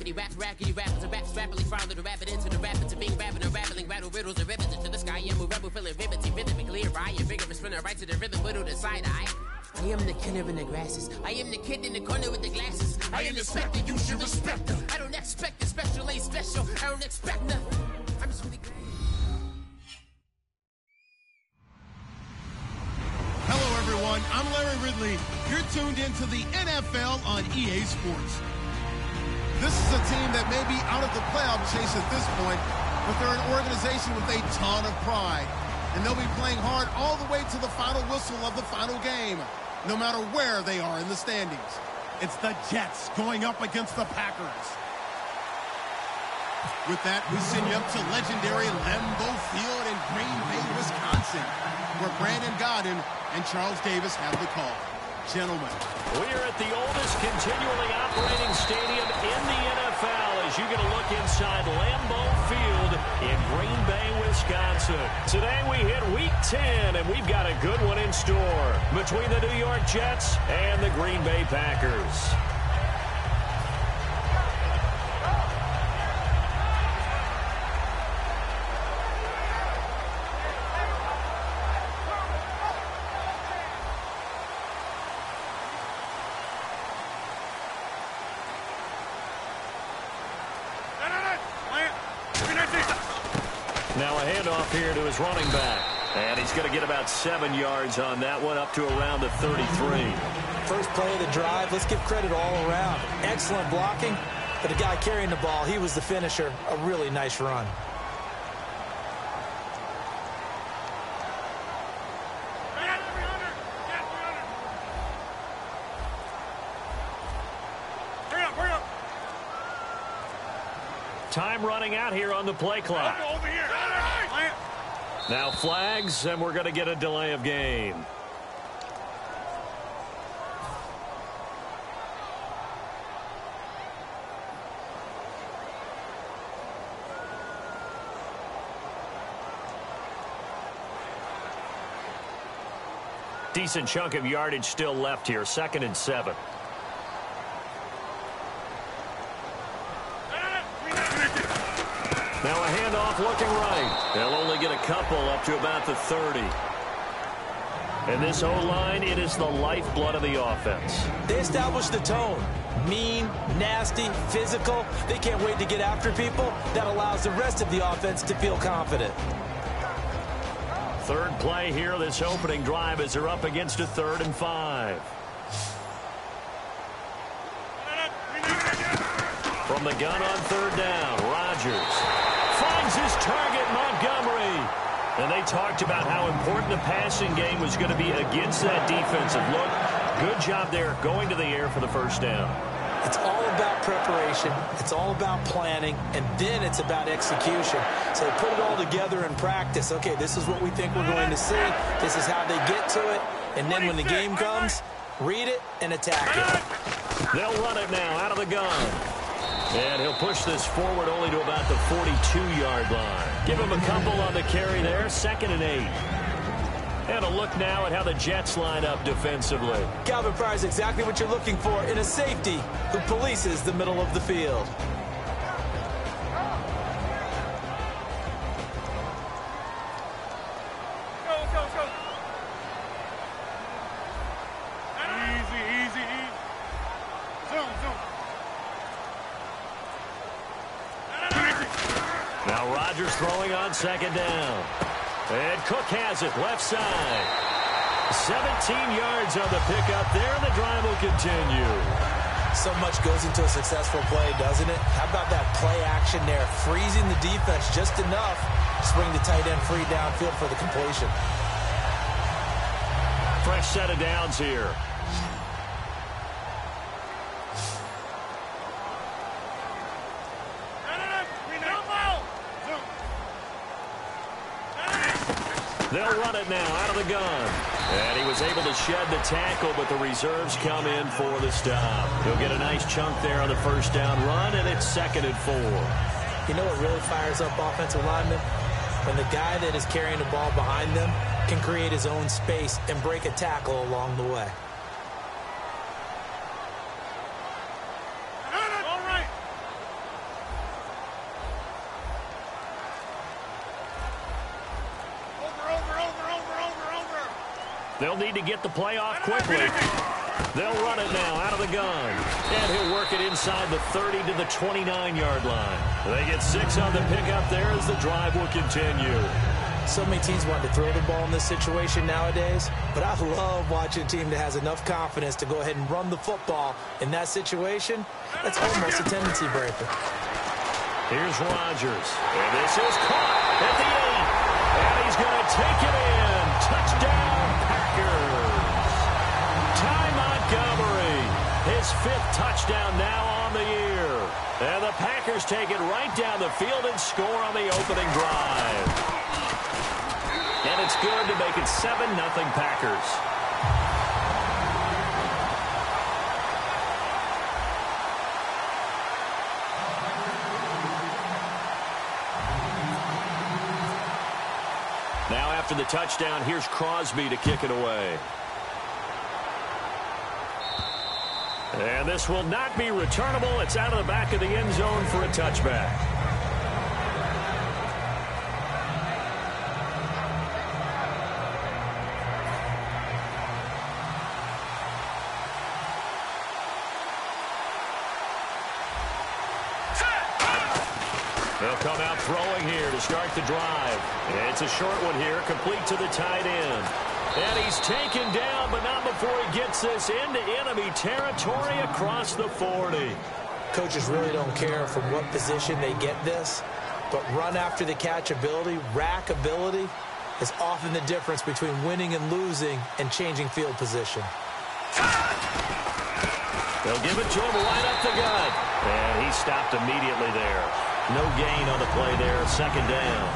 Rapidy raps, rackety rappers, and raps rapidly follow the rapid into the rapids of being rapping and rattling, rattle riddles and rivets into the sky. I'm a rebel, feeling rivety, rhythm and clear. I am vigorous, spinner right to the rhythm, whittle the side eye. I am the killer in the grasses. I am the kid in the corner with the glasses. I am the specter, you should respect them. I don't expect the special, ain't special. I don't expect nothing. I'm just really glad. Hello, everyone. I'm Larry Ridley. You're tuned into the NFL on EA Sports. This is a team that may be out of the playoff chase at this point, but they're an organization with a ton of pride. And they'll be playing hard all the way to the final whistle of the final game, no matter where they are in the standings. It's the Jets going up against the Packers. With that, we send you up to legendary Lambeau Field in Green Bay, Wisconsin, where Brandon Gaudin and Charles Davis have the call. Gentlemen. We are at the oldest continually operating stadium in the NFL as you get a look inside Lambeau Field in Green Bay, Wisconsin. Today we hit Week 10, and we've got a good one in store between the New York Jets and the Green Bay Packers. Now a handoff here to his running back. And he's going to get about 7 yards on that one, up to around the 33. First play of the drive, let's give credit all around. Excellent blocking, but the guy carrying the ball, he was the finisher. A really nice run. Time running out here on the play clock. Now flags, and we're going to get a delay of game. Decent chunk of yardage still left here. 2nd and 7. Now a handoff looking right. They'll only get a couple up to about the 30. And this O-line, it is the lifeblood of the offense. They established the tone. Mean, nasty, physical. They can't wait to get after people. That allows the rest of the offense to feel confident. Third play here, this opening drive, as they're up against a 3rd and 5. From the gun on 3rd down, Rodgers finds his target, Montgomery. And they talked about how important the passing game was going to be against that defensive look. Good job there going to the air for the first down. It's all about preparation. It's all about planning. And then it's about execution. So they put it all together in practice. Okay, this is what we think we're going to see. This is how they get to it. And then when the game comes, read it and attack it. They'll run it now out of the gun. And he'll push this forward only to about the 42-yard line. Give him a couple on the carry there. 2nd and 8. And a look now at how the Jets line up defensively. Calvin Pryor's exactly what you're looking for in a safety who polices the middle of the field. Now Rodgers throwing on 2nd down. And Cook has it, left side. 17 yards on the pickup there, and the drive will continue. So much goes into a successful play, doesn't it? How about that play action there, freezing the defense just enough to swing the tight end free downfield for the completion. Fresh set of downs here. They'll run it now out of the gun. And he was able to shed the tackle, but the reserves come in for the stop. He'll get a nice chunk there on the first down run, and it's 2nd and 4. You know what really fires up offensive linemen? When the guy that is carrying the ball behind them can create his own space and break a tackle along the way. They'll need to get the play off quickly. They'll run it now out of the gun. And he'll work it inside the 30 to the 29-yard line. They get 6 on the pickup there as the drive will continue. So many teams want to throw the ball in this situation nowadays, but I love watching a team that has enough confidence to go ahead and run the football in that situation. That's almost a tendency breaker. Here's Rodgers. And this is caught at the 8. And he's going to take it in. Touchdown, Packers. Ty Montgomery, his 5th touchdown now on the year. And the Packers take it right down the field and score on the opening drive. And it's good to make it 7-0 Packers. Now after the touchdown, here's Crosby to kick it away. And this will not be returnable. It's out of the back of the end zone for a touchback. They'll come out throwing here to start the drive. It's a short one here, complete to the tight end. And he's taken down, but not before he gets this into enemy territory across the 40. Coaches really don't care from what position they get this, but run after the catch ability, rack ability, is often the difference between winning and losing and changing field position. They'll give it to him right up the gut. And he stopped immediately there. No gain on the play there, 2nd down.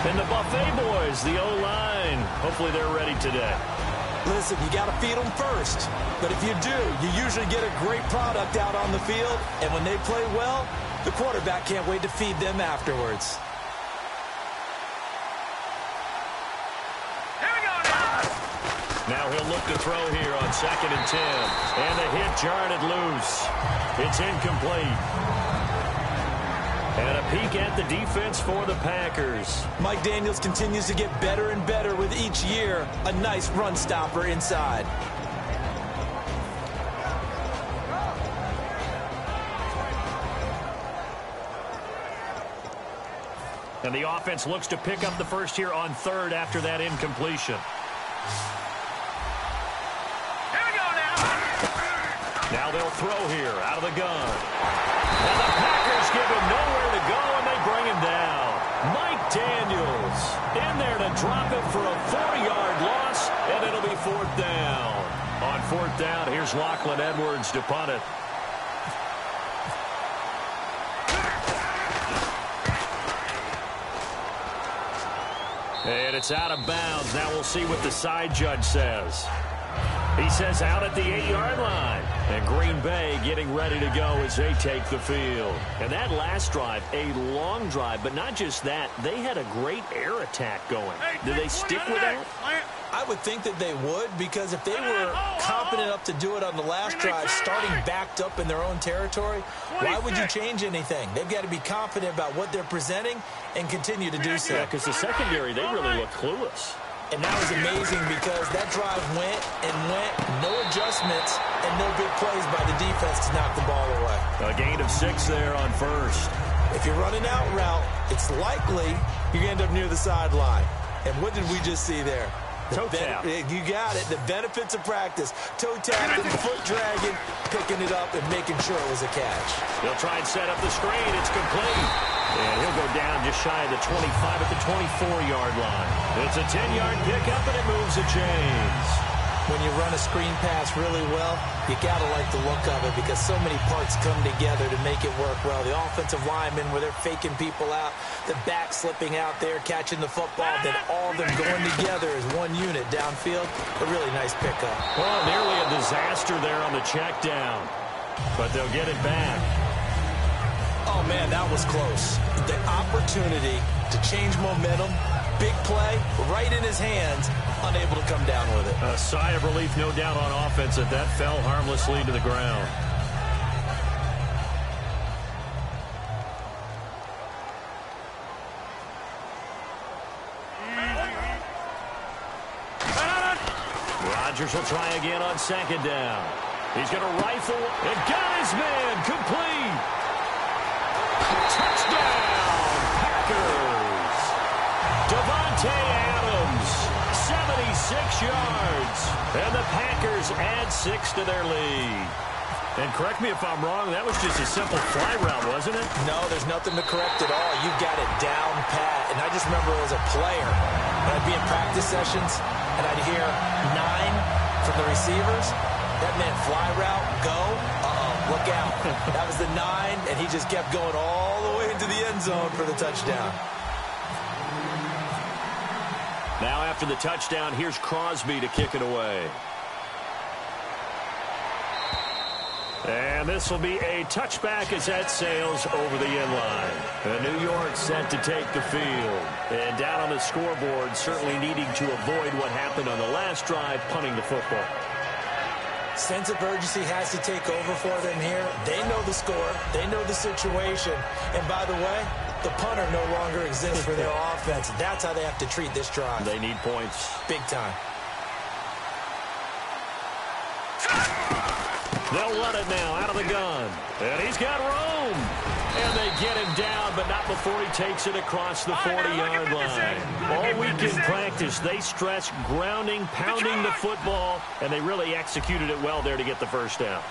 And the Buffet boys, the O-line, hopefully they're ready today. Listen, you got to feed them first. But if you do, you usually get a great product out on the field. And when they play well, the quarterback can't wait to feed them afterwards. Now he'll look to throw here on 2nd and 10. And the hit jarred it loose. It's incomplete. And a peek at the defense for the Packers. Mike Daniels continues to get better and better with each year. A nice run stopper inside. And the offense looks to pick up the first here on 3rd after that incompletion. Now they'll throw here out of the gun. And the Packers give him nowhere to go, and they bring him down. Mike Daniels in there to drop it for a 40-yard loss, and it'll be 4th down. On 4th down, here's Lachlan Edwards to punt it. And it's out of bounds. Now we'll see what the side judge says. He says out at the 8-yard line. And Green Bay getting ready to go as they take the field. And that last drive, a long drive, but not just that. They had a great air attack going. Did they stick with that? I would think that they would, because if they were confident enough to do it on the last drive, starting backed up in their own territory, why would you change anything? They've got to be confident about what they're presenting and continue to do so. Yeah, because the secondary, they really look clueless. And that was amazing because that drive went and went, no adjustments, and no big plays by the defense to knock the ball away. A gain of 6 there on 1st. If you're running out route, it's likely you're going to end up near the sideline. And what did we just see there? Toe tap. You got it. The benefits of practice. Toe tapping, foot dragging, picking it up, and making sure it was a catch. They'll try and set up the screen. It's complete. And he'll go down just shy of the 25 at the 24-yard line. It's a 10-yard pickup, and it moves the chains. When you run a screen pass really well, you got to like the look of it because so many parts come together to make it work well. The offensive linemen, where they're faking people out, the back slipping out there, catching the football, then all of them going together as one unit downfield. A really nice pickup. Well, nearly a disaster there on the check down, but they'll get it back. Oh, man, that was close. The opportunity to change momentum, big play, right in his hands, unable to come down with it. A sigh of relief, no doubt, on offense that fell harmlessly to the ground. Rodgers will try again on second down. He's going to rifle and got his man complete. Touchdown, Packers. Devontae Adams, 76 yards. And the Packers add 6 to their lead. And correct me if I'm wrong, that was just a simple fly route, wasn't it? No, there's nothing to correct at all. You got it down pat. And I just remember as a player, when I'd be in practice sessions, and I'd hear 9 from the receivers. That meant fly route, go, look out. That was the 9, and he just kept going all the way into the end zone for the touchdown. Now after the touchdown, here's Crosby to kick it away. And this will be a touchback as that sails over the end line. New York set to take the field. And down on the scoreboard, certainly needing to avoid what happened on the last drive, punting the football. Sense of urgency has to take over for them here. They know the score. They know the situation. And by the way, the punter no longer exists for their offense. That's how they have to treat this drive. They need points. Big time. They'll run it now out of the gun. And he's got room. And they get him down, but not before he takes it across the 40-yard line. All week in practice, they stress grounding, pounding the football, and they really executed it well there to get the first down.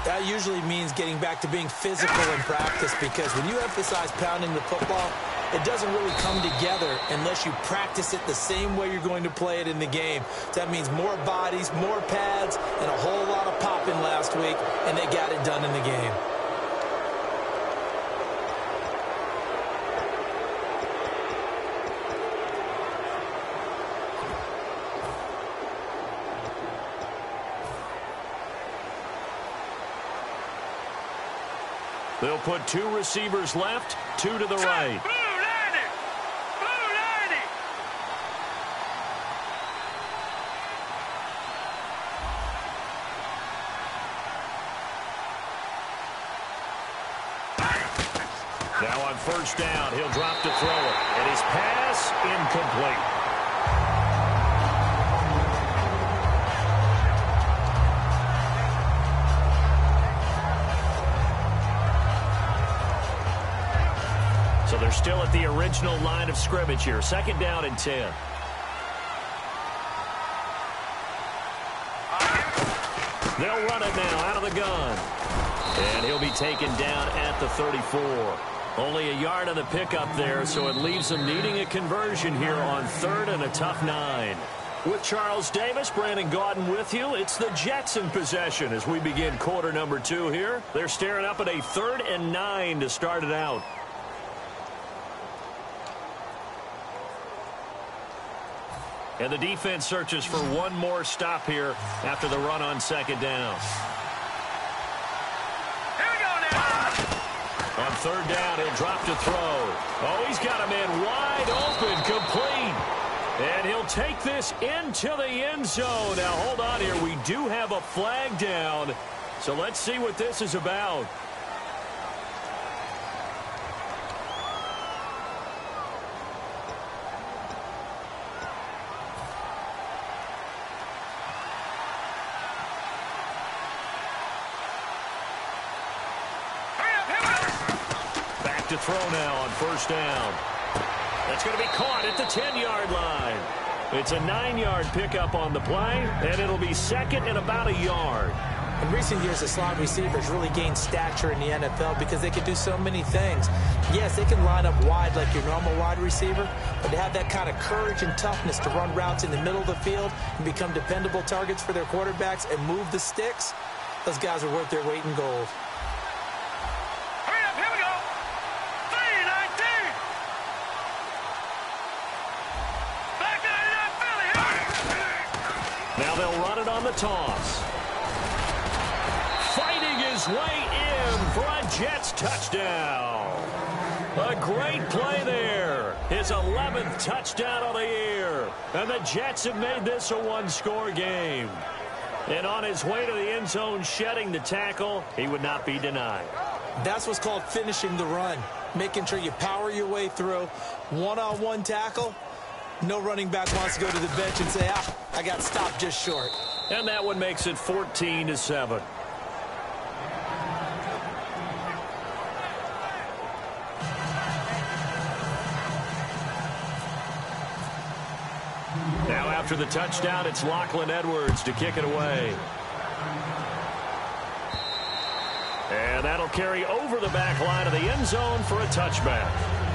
That usually means getting back to being physical in practice, because when you emphasize pounding the football, it doesn't really come together unless you practice it the same way you're going to play it in the game. That means more bodies, more pads, and a whole lot of popping last week, and they got it done in the game. They'll put 2 receivers left, 2 to the right. Now on first down, he'll drop to throw it. And his pass incomplete. So they're still at the original line of scrimmage here. Second down and 10. They'll run it now out of the gun. And he'll be taken down at the 34. Only a yard on the pickup there, so it leaves them needing a conversion here on 3rd and a tough 9. With Charles Davis, Brandon Gaudin with you. It's the Jets in possession as we begin quarter number 2 here. They're staring up at a 3rd and 9 to start it out. And the defense searches for one more stop here after the run on second down. Here we go now. On third down, he'll drop to throw. Oh, he's got a man wide open, complete. And he'll take this into the end zone. Now, hold on here. We do have a flag down. So let's see what this is about. To throw now on first down. That's going to be caught at the 10-yard line. It's a 9-yard pickup on the play, and it'll be second and about a yard. In recent years, the slot receivers really gained stature in the NFL because they can do so many things. Yes, they can line up wide like your normal wide receiver, but to have that kind of courage and toughness to run routes in the middle of the field and become dependable targets for their quarterbacks and move the sticks, those guys are worth their weight in gold. Now they'll run it on the toss. Fighting his way in for a Jets touchdown. A great play there. His 11th touchdown of the year. And the Jets have made this a one-score game. And on his way to the end zone, shedding the tackle, he would not be denied. That's what's called finishing the run. Making sure you power your way through. One-on-one tackle. No running back wants to go to the bench and say, I got stopped just short. And that one makes it 14-7. Now after the touchdown, it's Lachlan Edwards to kick it away. And that'll carry over the back line of the end zone for a touchback.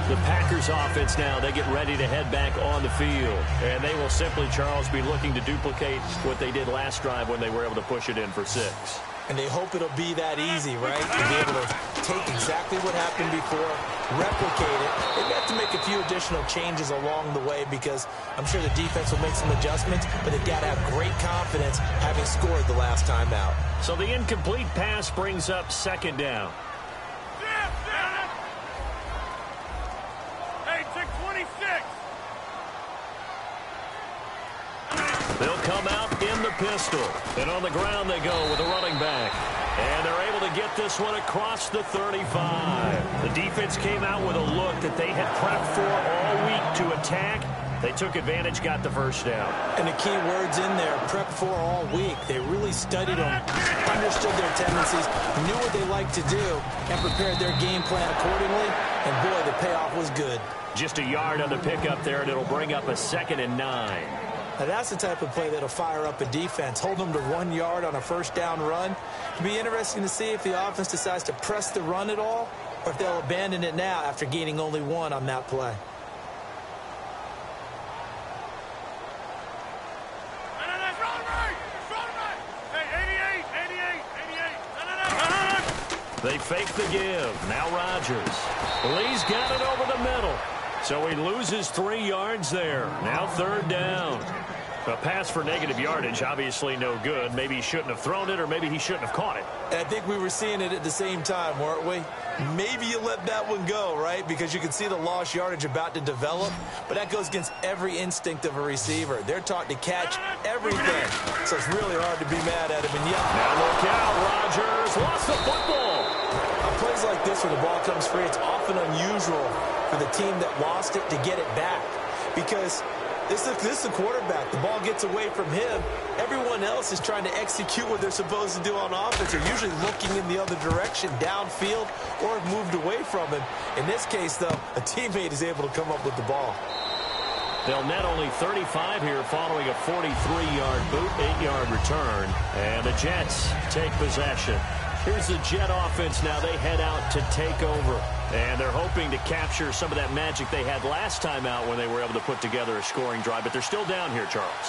The Packers offense now, they get ready to head back on the field. And they will simply, Charles, be looking to duplicate what they did last drive when they were able to push it in for 6. And they hope it'll be that easy, right? To be able to take exactly what happened before, replicate it. They've got to make a few additional changes along the way because I'm sure the defense will make some adjustments, but they've got to have great confidence having scored the last time out. So the incomplete pass brings up 2nd down. They'll come out in the pistol. And on the ground they go with a running back. And they're able to get this one across the 35. The defense came out with a look that they had prepped for all week to attack. They took advantage, got the first down. And the key words in there, prep for all week. They really studied them, understood their tendencies, knew what they like to do, and prepared their game plan accordingly. And boy, the payoff was good. Just a yard on the pickup there, and it'll bring up a 2nd and 9. Now that's the type of play that'll fire up a defense. Hold them to 1 yard on a first down run. It'll be interesting to see if the offense decides to press the run at all, or if they'll abandon it now after gaining only 1 on that play. They fake the give. Now Rodgers. Lee's got it over the middle. So he loses 3 yards there. Now 3rd down. A pass for negative yardage, obviously no good. Maybe he shouldn't have thrown it, or maybe he shouldn't have caught it. And I think we were seeing it at the same time, weren't we? Maybe you let that one go, right? Because you can see the lost yardage about to develop. But that goes against every instinct of a receiver. They're taught to catch everything. So it's really hard to be mad at him. And yeah. Now look out, Rodgers lost the football. On plays like this where the ball comes free, it's often unusual for the team that lost it to get it back. Because this is the quarterback. The ball gets away from him. Everyone else is trying to execute what they're supposed to do on offense. They're usually looking in the other direction, downfield, or have moved away from him. In this case, though, a teammate is able to come up with the ball. They'll net only 35 here following a 43-yard boot, 8-yard return. And the Jets take possession. Here's the Jet offense now. They head out to take over. And they're hoping to capture some of that magic they had last time out when they were able to put together a scoring drive. But they're still down here, Charles.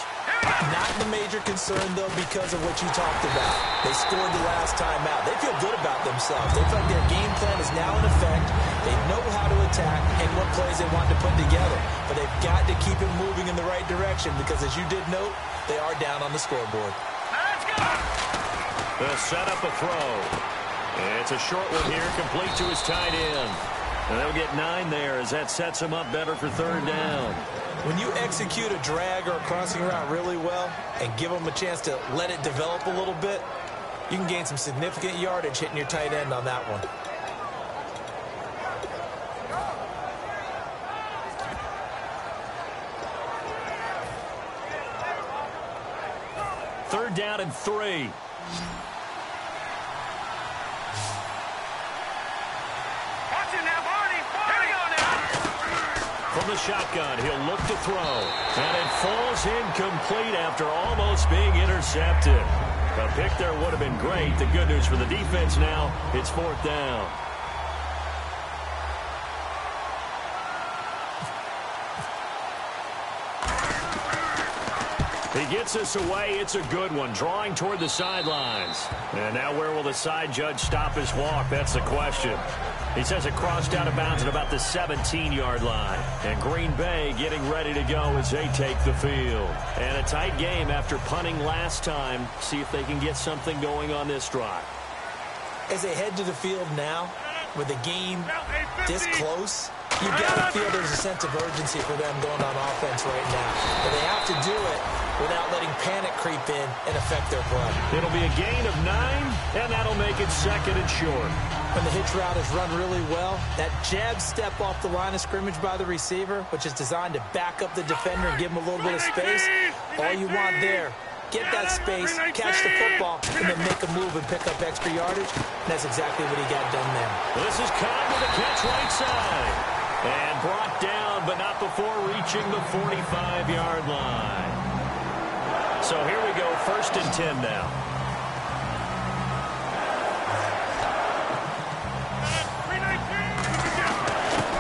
Not the major concern, though, because of what you talked about. They scored the last time out. They feel good about themselves. They feel like their game plan is now in effect. They know how to attack and what plays they want to put together. But they've got to keep it moving in the right direction because, as you did note, they are down on the scoreboard. Let's go! They'll set up a throw. It's a short one here, complete to his tight end. And they'll get 9 there as that sets him up better for 3rd down. When you execute a drag or a crossing route really well and give them a chance to let it develop a little bit, you can gain some significant yardage hitting your tight end on that one. Third down and 3. From the shotgun, he'll look to throw. And it falls incomplete after almost being intercepted. A pick there would have been great. The good news for the defense now, it's 4th down. He gets us away. It's a good one, drawing toward the sidelines. And now where will the side judge stop his walk? That's the question. He says it crossed out of bounds at about the 17-yard line. And Green Bay getting ready to go as they take the field. And a tight game after punting last time. See if they can get something going on this drive. As they head to the field now, with the game this close, you've got to feel there's a sense of urgency for them going on offense right now. But they have to do it without letting panic creep in and affect their play. It'll be a gain of 9, and that'll make it 2nd and short. When the hitch route is run really well, that jab step off the line of scrimmage by the receiver, which is designed to back up the defender and give him a little bit of space, all you want there get that space, catch the football, and then make a move and pick up extra yardage. And that's exactly what he got done there. This is Cobb with a catch right side. And brought down, but not before reaching the 45-yard line. So here we go, 1st and 10 now.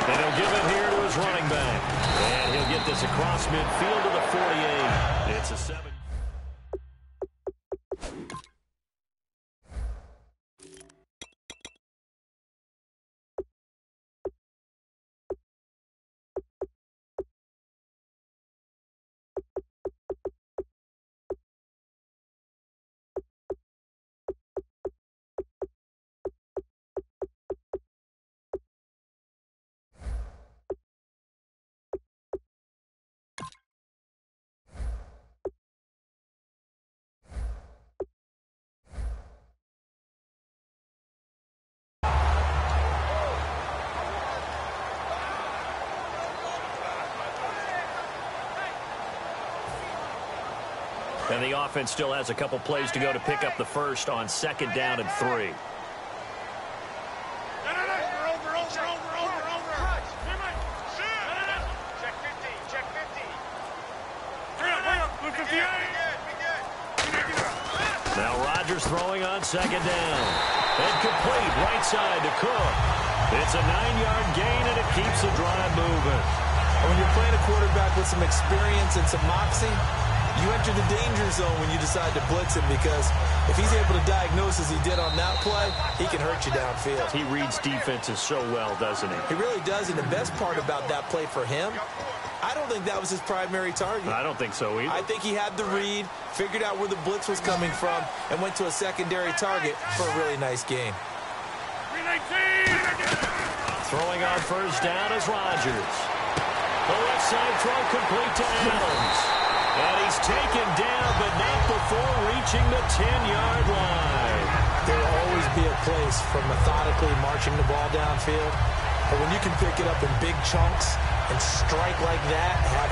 And he'll give it here to his running back. And he'll get this across midfield to the 48. It's a 7. And the offense still has a couple plays to go to pick up the first on 2nd down and 3. Now Rodgers throwing on 2nd down. And complete right side to Cook. It's a 9-yard gain, and it keeps the drive moving. When you're playing a quarterback with some experience and some moxie, you enter the danger zone when you decide to blitz him, because if he's able to diagnose as he did on that play, he can hurt you downfield. He reads defenses so well, doesn't he? He really does, and the best part about that play for him, I don't think that was his primary target. I don't think so either. I think he had the read, figured out where the blitz was coming from, and went to a secondary target for a really nice gain. Throwing on 1st down is Rodgers. The left side throw complete to Adams. And he's taken down, but not before reaching the 10-yard line. There will always be a place for methodically marching the ball downfield. But when you can pick it up in big chunks and strike like that, have